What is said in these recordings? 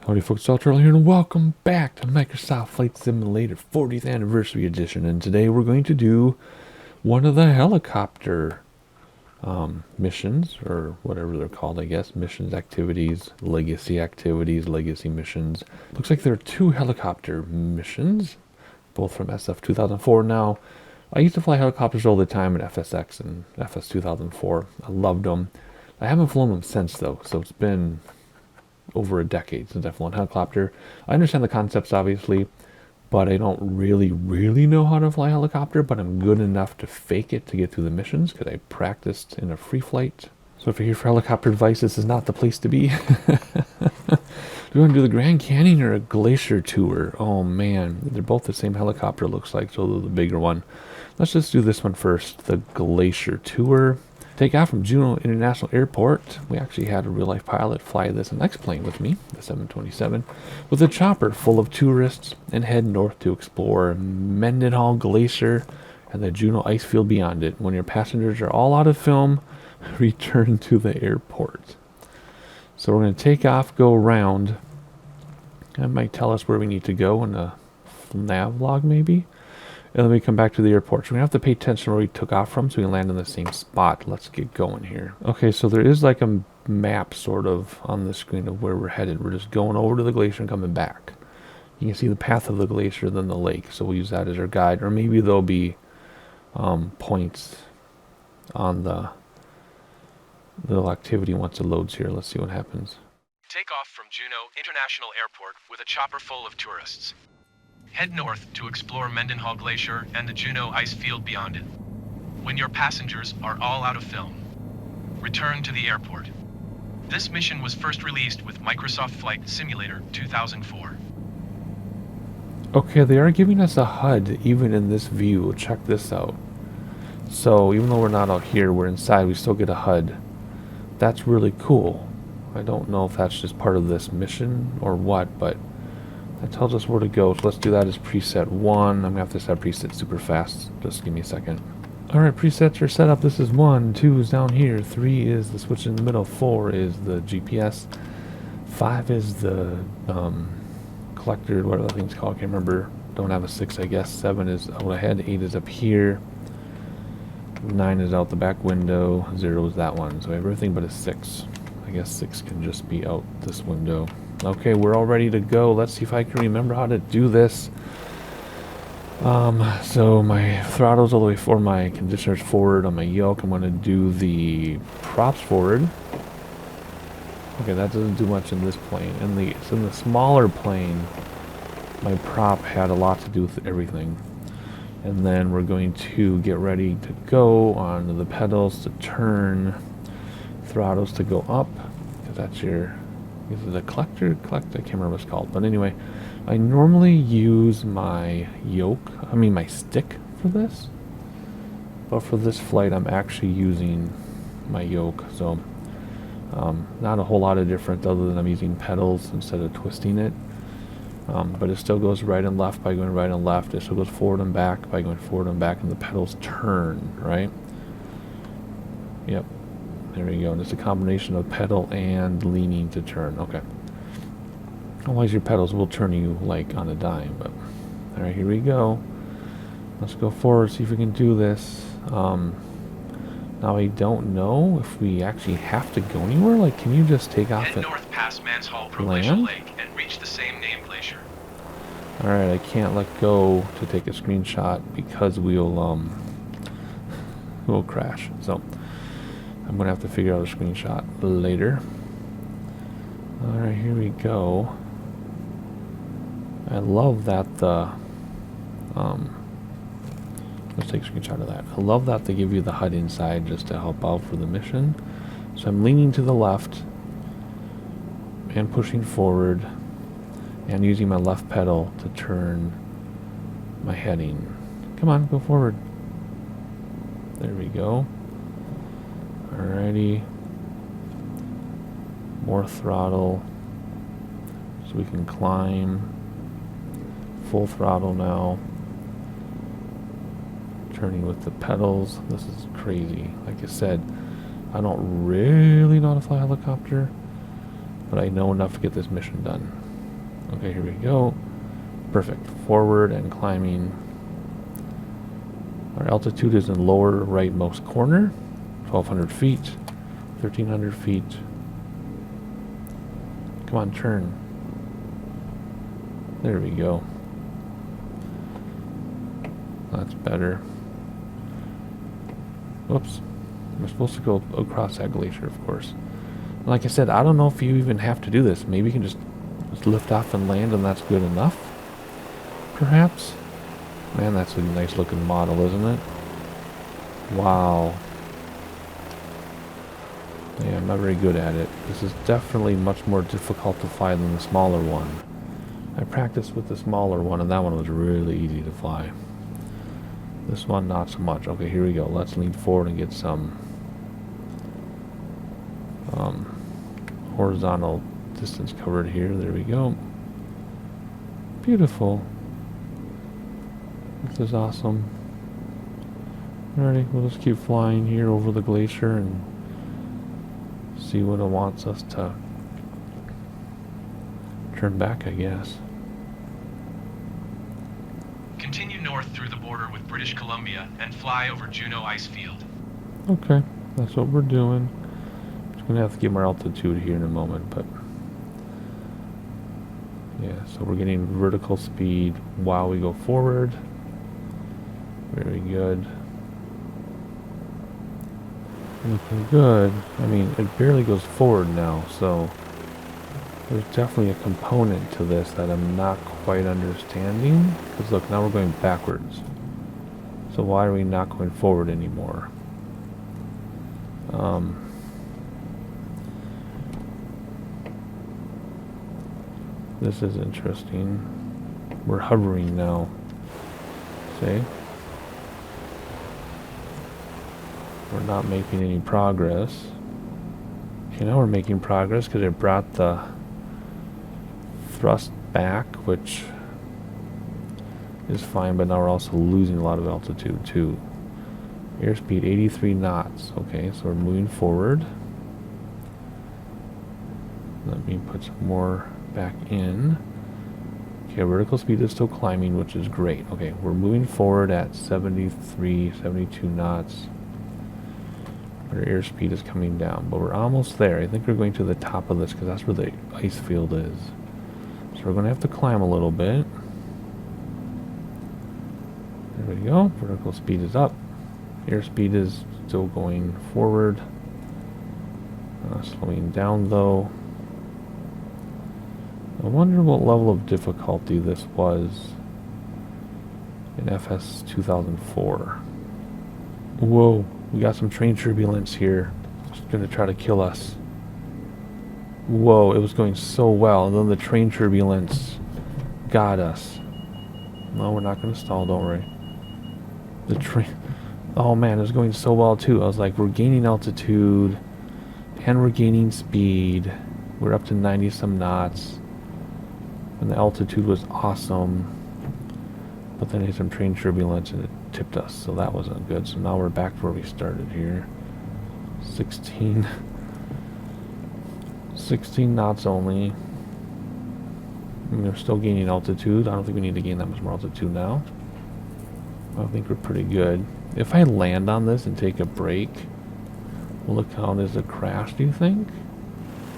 Howdy folks, it's Ultra here and welcome back to Microsoft Flight Simulator 40th Anniversary Edition. And today we're going to do one of the helicopter missions, or whatever they're called, I guess. Missions, activities, legacy missions. Looks like there are two helicopter missions, both from SF 2004. Now, I used to fly helicopters all the time in FSX and FS 2004. I loved them. I haven't flown them since though, so it's been over a decade since I've flown a helicopter. I understand the concepts obviously, but I don't really know how to fly a helicopter, but I'm good enough to fake it to get through the missions because I practiced in a free flight. So if you're here for helicopter advice, this is not the place to be. Do you want to do the Grand Canyon or a Glacier tour? Oh man, they're both the same helicopter looks like, so they're the bigger one. Let's just do this one first, the Glacier tour. Take off from Juneau International Airport. We actually had a real-life pilot fly this next plane with me, the 727, with a chopper full of tourists, and head north to explore Mendenhall Glacier and the Juneau ice field beyond it. When your passengers are all out of film, return to the airport. So we're going to take off, go around. That might tell us where we need to go in a nav log maybe. And then we come back to the airport. So we have to pay attention where we took off from so we can land in the same spot. Let's get going here. Okay, so there is like a map sort of on the screen of where we're headed. We're just going over to the glacier and coming back. You can see the path of the glacier, then the lake. So we'll use that as our guide. Or maybe there'll be points on the little activity once it loads here. Let's see what happens. Take off from Juneau International Airport with a chopper full of tourists. Head north to explore Mendenhall Glacier and the Juneau ice field beyond it. When your passengers are all out of film, return to the airport. This mission was first released with Microsoft Flight Simulator 2004. Okay, they are giving us a HUD even in this view. Check this out. So even though we're not out here, we're inside, we still get a HUD. That's really cool. I don't know if that's just part of this mission or what, but that tells us where to go. So let's do that as preset 1. I'm going to have to set preset super fast. Just give me a second. Alright, presets are set up. This is 1. 2 is down here. 3 is the switch in the middle. 4 is the GPS. 5 is the collector, whatever the thing's called. I can't remember. Don't have a 6, I guess. 7 is out ahead. 8 is up here. 9 is out the back window. 0 is that one. So everything but a 6. I guess 6 can just be out this window. Okay, we're all ready to go. Let's see if I can remember how to do this. So my throttle's all the way forward, my conditioner's forward. On my yoke, I'm going to do the props forward. Okay, that doesn't do much in this plane. In the smaller plane, my prop had a lot to do with everything. And then we're going to get ready to go on the pedals to turn, throttles to go up, because that's your... Is it a collector? I can't remember what it's called. But anyway, I normally use my my stick for this. But for this flight, I'm actually using my yoke. So, not a whole lot of difference other than I'm using pedals instead of twisting it. But it still goes right and left by going right and left. It still goes forward and back by going forward and back. And the pedals turn, right? Yep. There we go. And it's a combination of pedal and leaning to turn. Okay. Otherwise your pedals will turn you like on a dime. But alright, here we go. Let's go forward, see if we can do this. Now I don't know if we actually have to go anywhere. Like, can you just take off Head north past Mendenhall land? Lake and reach the same name glacier. Alright, I can't let go to take a screenshot because we'll crash. So I'm going to have to figure out a screenshot later. Alright, here we go. I love that the... let's take a screenshot of that. I love that they give you the HUD inside just to help out for the mission. So I'm leaning to the left and pushing forward and using my left pedal to turn my heading. Come on, go forward. There we go. Alrighty. More throttle so we can climb. Full throttle now. Turning with the pedals. This is crazy. Like I said, I don't really know how to fly a helicopter, but I know enough to get this mission done. Okay, here we go. Perfect. Forward and climbing. Our altitude is in lower rightmost corner. 1,200 feet. 1,300 feet. Come on, turn. There we go. That's better. Whoops. We're supposed to go across that glacier, of course. Like I said, I don't know if you even have to do this. Maybe you can just lift off and land and that's good enough. Perhaps. Man, that's a nice looking model, isn't it? Wow. Yeah, I'm not very good at it. This is definitely much more difficult to fly than the smaller one. I practiced with the smaller one and that one was really easy to fly. This one, not so much. Okay, here we go. Let's lean forward and get some horizontal distance covered here. There we go. Beautiful. This is awesome. Alrighty, we'll just keep flying here over the glacier and see what it wants us to turn back, I guess. Continue north through the border with British Columbia and fly over Juneau Ice Field. Okay, that's what we're doing. Just gonna have to get more altitude here in a moment, but yeah, so we're getting vertical speed while we go forward. Very good. Looking good. I mean, it barely goes forward now, so there's definitely a component to this that I'm not quite understanding. Because look, now we're going backwards. So why are we not going forward anymore? This is interesting. We're hovering now. See? We're not making any progress. Okay, now we're making progress because it brought the thrust back, which is fine, but now we're also losing a lot of altitude too. Airspeed 83 knots. Okay, so we're moving forward. Let me put some more back in. Okay, vertical speed is still climbing, which is great. Okay, we're moving forward at 73, 72 knots. Our airspeed is coming down, but we're almost there. I think we're going to the top of this because that's where the ice field is. So we're going to have to climb a little bit. There we go. Vertical speed is up. Airspeed is still going forward. Slowing down though. I wonder what level of difficulty this was in FS 2004. Whoa, we got some train turbulence here. It's going to try to kill us. Whoa, it was going so well, and then the train turbulence got us. No, we're not going to stall, don't worry. The train... Oh man, it was going so well too. I was like, we're gaining altitude, and we're gaining speed. We're up to 90 some knots. And the altitude was awesome. But then I had some train turbulence and it tipped us, so that wasn't good. So now we're back to where we started here. 16 knots only. And we're still gaining altitude. I don't think we need to gain that much more altitude now. I think we're pretty good. If I land on this and take a break, will it count as a crash, do you think?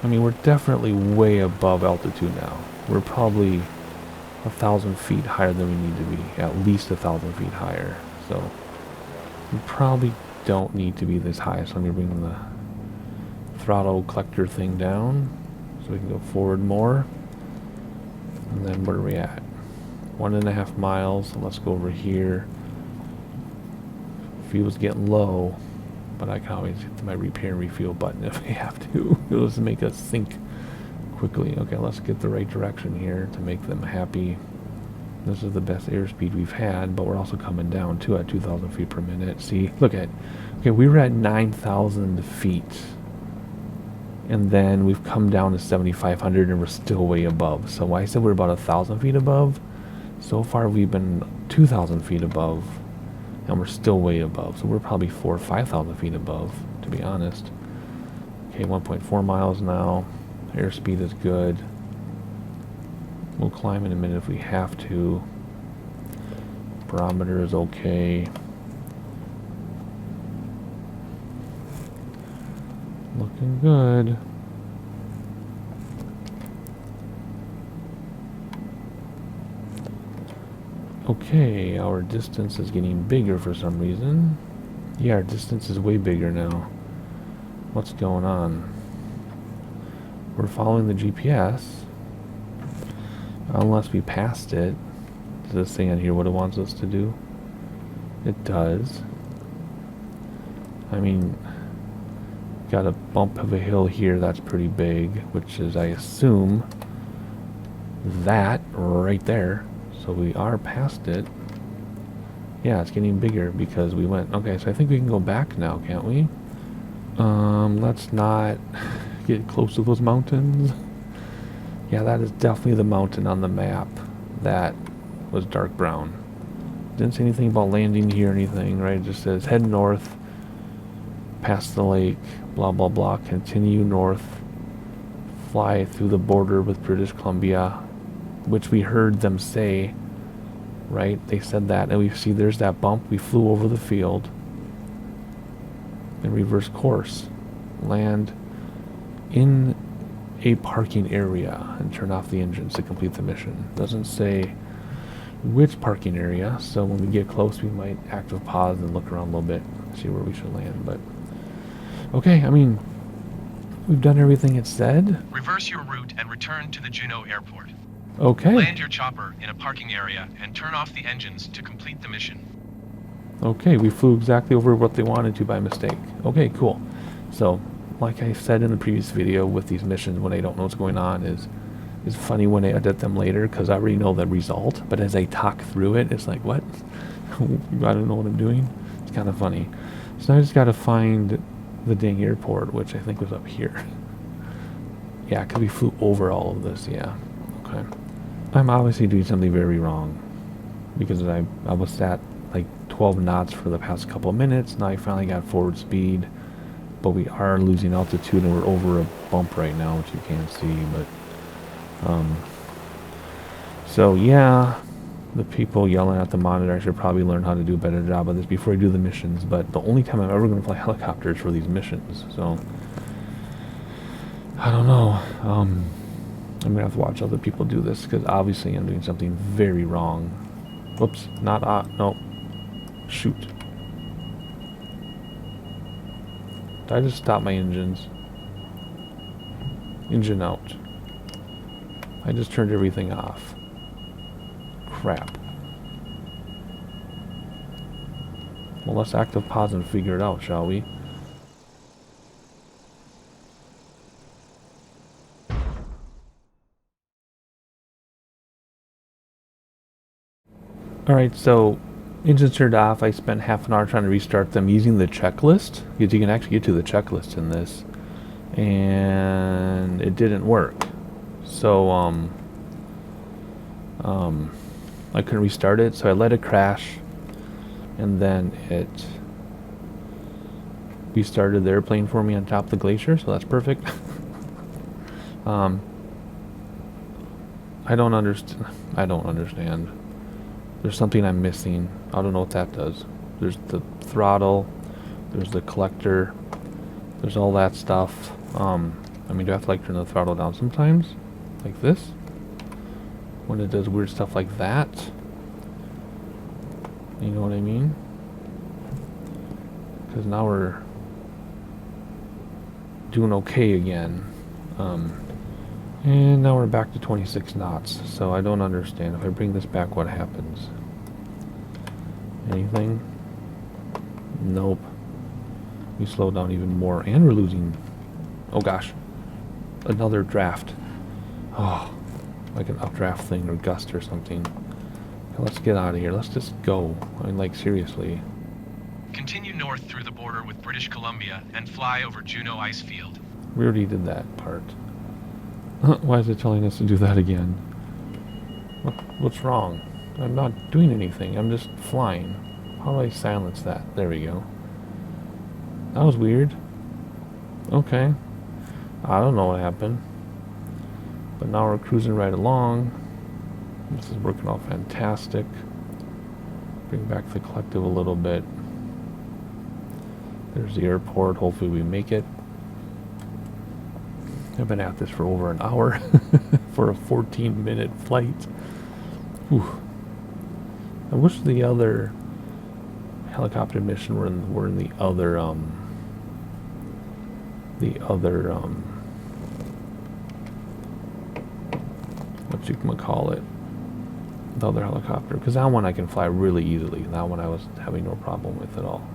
I mean, we're definitely way above altitude now. We're probably 1,000 feet higher than we need to be. At least 1,000 feet higher. So, we probably don't need to be this high. So I'm going to bring the throttle collector thing down so we can go forward more. And then where are we at? 1.5 miles. So let's go over here. Fuel's getting low, but I can always hit my repair and refuel button if I have to. It'll just make us sink quickly. Okay, let's get the right direction here to make them happy. This is the best airspeed we've had, but we're also coming down too at 2,000 feet per minute. See, look at, okay, we were at 9,000 feet, and then we've come down to 7,500, and we're still way above. So I said we're about 1,000 feet above. So far, we've been 2,000 feet above, and we're still way above. So we're probably 4,000 or 5,000 feet above, to be honest. Okay, 1.4 miles now. Airspeed is good. We'll climb in a minute if we have to. Barometer is okay. Looking good. Okay, our distance is getting bigger for some reason. Yeah, our distance is way bigger now. What's going on? We're following the GPS. Unless we passed it. Does this say on here what it wants us to do? It does. I mean, got a bump of a hill here that's pretty big, which is, I assume, that right there. So we are past it. Yeah, it's getting bigger because we went. Okay, so I think we can go back now, can't we? Let's not get close to those mountains. Yeah, that is definitely the mountain on the map that was dark brown. Didn't say anything about landing here or anything, right? It just says head north, past the lake, blah blah blah, continue north, fly through the border with British Columbia, which we heard them say, right? They said that, and we see there's that bump. We flew over the field and reverse course, land in a parking area and turn off the engines to complete the mission. Doesn't say which parking area, so when we get close we might active pause and look around a little bit, see where we should land. But okay, I mean, we've done everything it said. Reverse your route and return to the Juneau Airport. Okay. Land your chopper in a parking area and turn off the engines to complete the mission. Okay, we flew exactly over what they wanted to by mistake. Okay, cool. So, like I said in the previous video, with these missions, when I don't know what's going on, it's funny when I edit them later because I already know the result. But as I talk through it, it's like, what? I don't know what I'm doing. It's kind of funny. So I just got to find the dang airport, which I think was up here. Yeah, because we flew over all of this. Yeah. Okay. I'm obviously doing something very wrong because I was at like 12 knots for the past couple of minutes. Now I finally got forward speed, but we are losing altitude and we're over a bump right now, which you can't see. But so yeah, the people yelling at the monitor, I should probably learn how to do a better job of this before I do the missions. But the only time I'm ever going to fly helicopters for these missions, so I don't know. I'm gonna have to watch other people do this because obviously I'm doing something very wrong. Whoops, not no. Shoot. Did I just stop my engines? Engine out. I just turned everything off. Crap. Well, let's active pause and figure it out, shall we? Alright, so engines turned off. I spent half an hour trying to restart them using the checklist, because you can actually get to the checklist in this, and it didn't work. So I couldn't restart it, so I let it crash, and then it restarted the airplane for me on top of the glacier, so that's perfect. I don't understand. There's something I'm missing. I don't know what that does. There's the throttle, there's the collector, there's all that stuff. I mean, do I have to like turn the throttle down sometimes? Like this? When it does weird stuff like that? You know what I mean? Because now we're doing okay again. And now we're back to 26 knots, so I don't understand. If I bring this back, what happens? Anything? Nope. We slow down even more, and we're losing... Oh gosh. Another draft. Oh, like an updraft thing or gust or something. Okay, let's get out of here. Let's just go. I mean, like, seriously. Continue north through the border with British Columbia and fly over Juneau Ice Field. We already did that part. Why is it telling us to do that again? What's wrong? I'm not doing anything. I'm just flying. How do I silence that? There we go. That was weird. Okay. I don't know what happened. But now we're cruising right along. This is working all fantastic. Bring back the collective a little bit. There's the airport. Hopefully we make it. I've been at this for over an hour for a 14-minute flight. Whew. I wish the other helicopter mission were in the other what you can call it, the other helicopter, because that one I can fly really easily. That one I was having no problem with at all.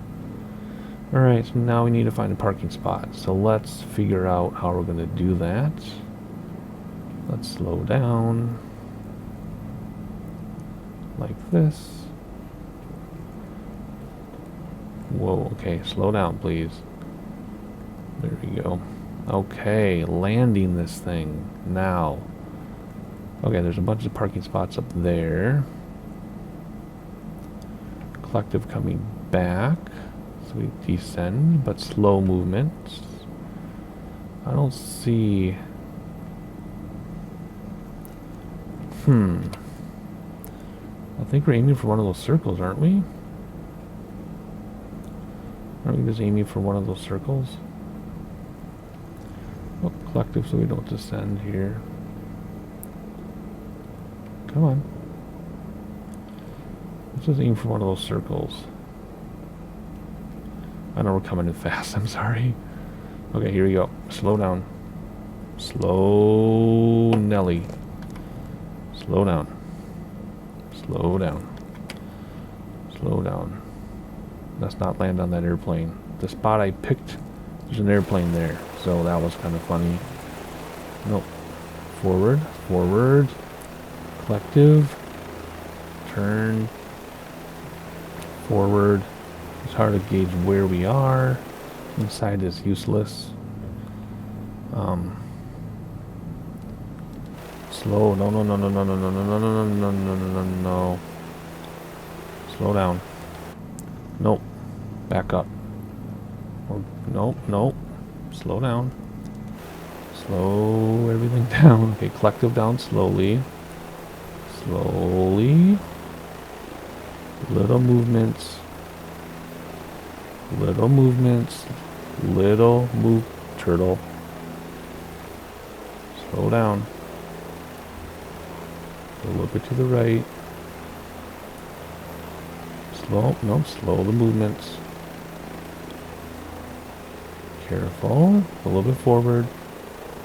Alright, so now we need to find a parking spot. So let's figure out how we're going to do that. Let's slow down like this. Whoa, okay, slow down, please. There we go. Okay, landing this thing now. Okay, there's a bunch of parking spots up there. Collective coming back. So we descend, but slow movement. I don't see... I think we're aiming for one of those circles, aren't we? Aren't we just aiming for one of those circles? Oh, collective, so we don't descend here. Come on. Let's just aim for one of those circles. I know we're coming in fast, I'm sorry. Okay, here we go. Slow down. Slow Nelly. Slow down. Slow down. Slow down. Let's not land on that airplane. The spot I picked, there's an airplane there. So that was kind of funny. Nope. Forward. Forward. Collective. Turn. Forward. It's hard to gauge where we are. Inside is useless. Slow. No, no, no, no, no, no, no, no, no, no, no, no, no, no, no. Slow down. Nope. Back up. Or, nope, nope. Slow down. Slow everything down. Okay, collective down slowly. Slowly. Little movements. Little movements. Little move. Turtle. Slow down. A little bit to the right. Slow. No, slow the movements. Careful. A little bit forward.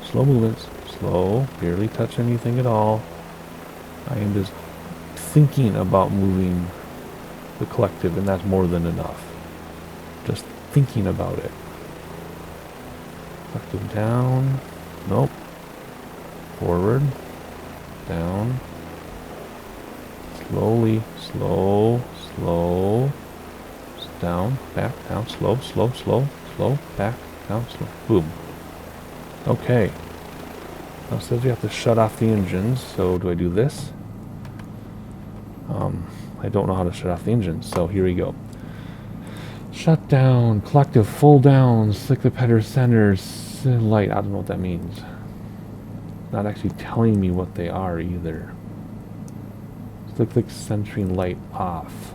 Slow movements. Slow. Barely touch anything at all. I am just thinking about moving the collective, and that's more than enough. Just thinking about it. Collective down. Nope. Forward. Down. Slowly. Slow. Slow. Down. Back. Down. Slow. Slow. Slow. Slow. Back. Down. Slow. Boom. Okay. Now it says we have to shut off the engines, so do I do this? I don't know how to shut off the engines, so here we go. Shut down, collective full down, slick the petter centers, light, I don't know what that means. Not actually telling me what they are either. Slick the centering light off.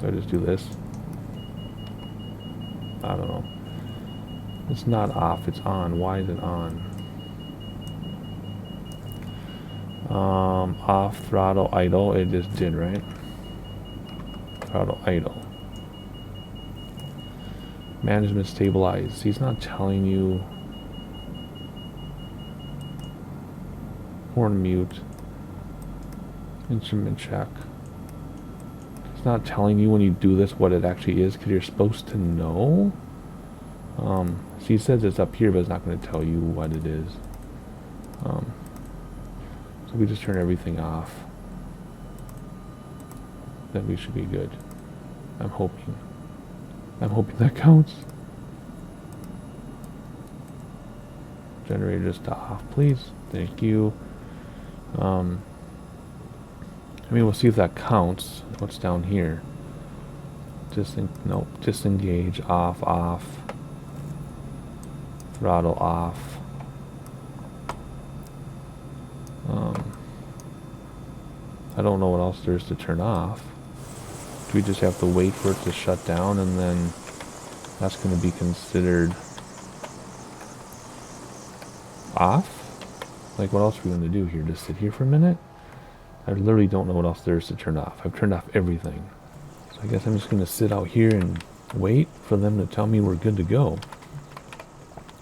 Do I just do this? I don't know. It's not off, it's on. Why is it on? Off, throttle, idle. It just did, right? Throttle, idle. Management stabilized. He's not telling you. Horn mute. Instrument check. It's not telling you when you do this what it actually is, because you're supposed to know. She says it's up here, but it's not going to tell you what it is. So we just turn everything off. Then we should be good. I'm hoping. I'm hoping that counts. Generator just off, please. Thank you. I mean, we'll see if that counts. What's down here? Nope. Disengage. Off. Off. Throttle off. I don't know what else there is to turn off. Do we just have to wait for it to shut down and then that's going to be considered off? Like, what else are we going to do here? Just sit here for a minute? I literally don't know what else there is to turn off. I've turned off everything. So I guess I'm just going to sit out here and wait for them to tell me we're good to go.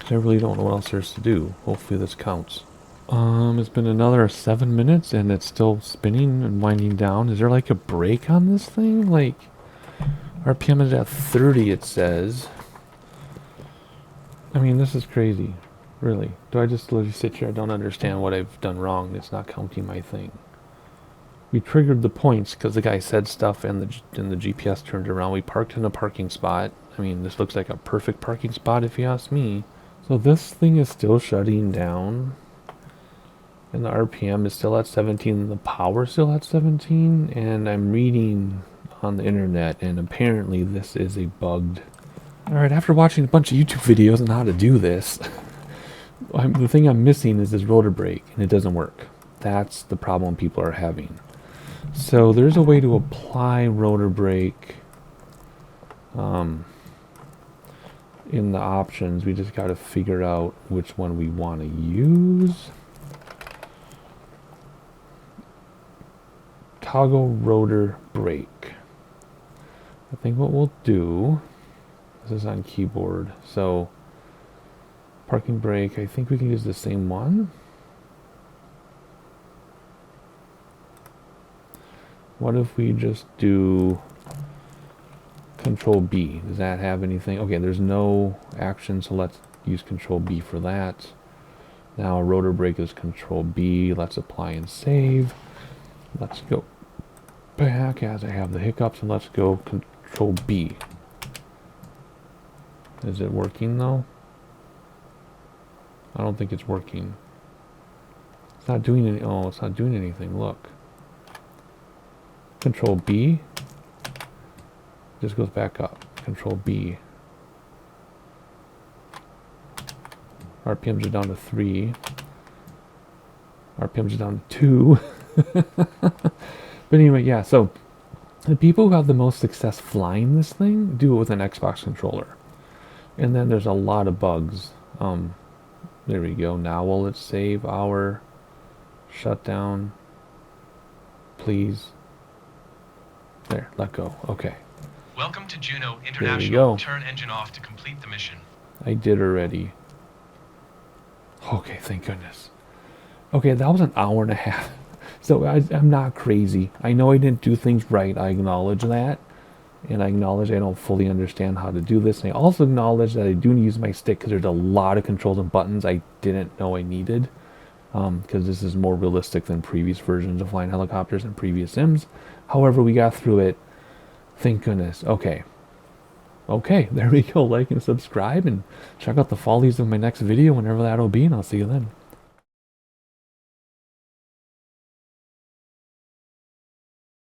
I really don't know what else there's to do. Hopefully this counts. It's been another 7 minutes and it's still spinning and winding down. Is there like a break on this thing? Like, RPM is at 30, it says. I mean, this is crazy. Really. Do I just literally sit here? I don't understand what I've done wrong. It's not counting my thing. We triggered the points because the guy said stuff and the GPS turned around. We parked in a parking spot. I mean, this looks like a perfect parking spot if you ask me. So this thing is still shutting down. And the RPM is still at 17. The power is still at 17. And I'm reading on the internet. And apparently this is a bugged. Alright, after watching a bunch of YouTube videos on how to do this. The thing I'm missing is this rotor brake. And it doesn't work. That's the problem people are having. So there's a way to apply rotor brake. In the options, we just got to figure out which one we want to use. Toggle rotor brake. I think what we'll do, this is on keyboard, so parking brake, I think we can use the same one. What if we just do Control B? Does that have anything? Okay, there's no action, so let's use Control B for that. Now rotor brake is Control B. Let's apply and save. Let's go back as I have the hiccups and let's go Control B. Is it working though? I don't think it's working. It's not doing any. Oh, it's not doing anything. Look. Control B. Just goes back up. Control B. RPMs are down to 3. RPMs are down to 2. But anyway, yeah, so the people who have the most success flying this thing do it with an Xbox controller. And then there's a lot of bugs. There we go. Now will it save our shutdown? Please. There, let go. Okay. Welcome to Juno There we International. go. Turn engine off to complete the mission. I did already. Okay, thank goodness. Okay, that was an hour and a half. So I'm not crazy. I know I didn't do things right. I acknowledge that. And I acknowledge I don't fully understand how to do this. And I also acknowledge that I do need to use my stick because there's a lot of controls and buttons I didn't know I needed. Because this is more realistic than previous versions of flying helicopters and previous sims. However, we got through it. Thank goodness. Okay. Okay, there we go. Like and subscribe and check out the follies of my next video whenever that'll be, and I'll see you then.